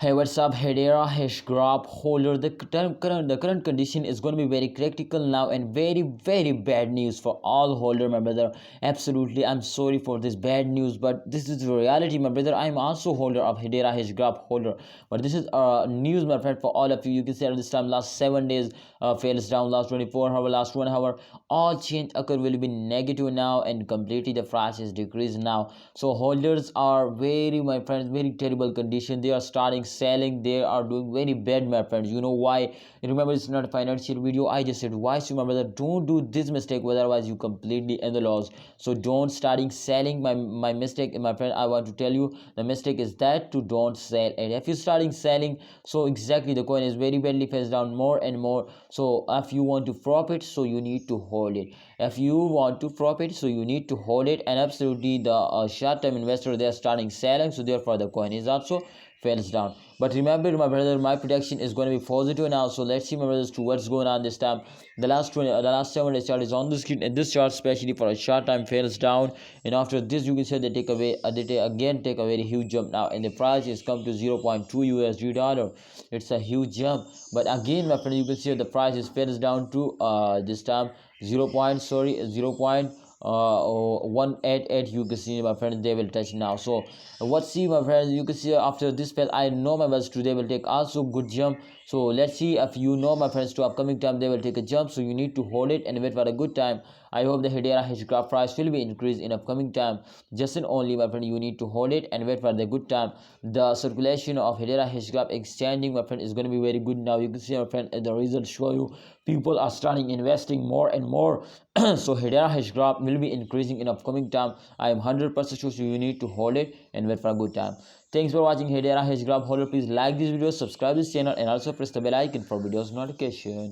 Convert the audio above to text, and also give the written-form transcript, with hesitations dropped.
Hey, what's up, Hedera Hashgraph holder? The current condition is going to be very critical now and very bad news for all holder, my brother. Absolutely, I'm sorry for this bad news, but this is the reality, my brother. I'm also holder of Hedera Hashgraph holder, but this is news, my friend, for all of you. You can see at this time, last 7 days fails down, last 24 hour, last 1 hour, all change occur will be negative now, and completely the price is decreased now. So holders are very, my friends, very terrible condition. They are starting selling, they are doing very bad, my friends. You know why? Remember, it's not a financial video. I just said why, so my brother, don't do this mistake, otherwise you completely in the loss. So don't starting selling. My mistake, my friend, I want to tell you, the mistake is that to don't sell. And if you're starting selling, so exactly the coin is very badly face down more and more. So if you want to profit, so you need to hold it. If you want to profit, so you need to hold it. And absolutely the short-term investor, they are starting selling, so therefore the coin is also falls down. But remember, my brother, my prediction is going to be positive now. So let's see, my brothers, to what's going on this time. The last 7 days chart is on the screen, and this chart, especially for a short time, fails down. And after this, you can say they take away, again take a very huge jump now, and the price is come to 0.2 USD dollar. It's a huge jump. But again, my friend, you can see the price is fails down to this time 188. You can see, my friends, they will touch now. So what, see, my friends, you can see after this spell, I know my brothers today will take also good jump. So let's see, if you know, my friends, to upcoming time they will take a jump, so you need to hold it and wait for a good time. I hope the Hedera Hashgraph price will be increased in upcoming time. Just and only, my friend, you need to hold it and wait for the good time. The circulation of Hedera Hashgraph exchanging, my friend, is going to be very good now. You can see, my friend, the results show you people are starting investing more and more. So Hedera Hashgraph will be increasing in upcoming time. I am 100% sure, so you need to hold it and wait for a good time. Thanks for watching Hedera Hashgraph holder. Please like this video, subscribe this channel, and also press the bell icon for videos notification.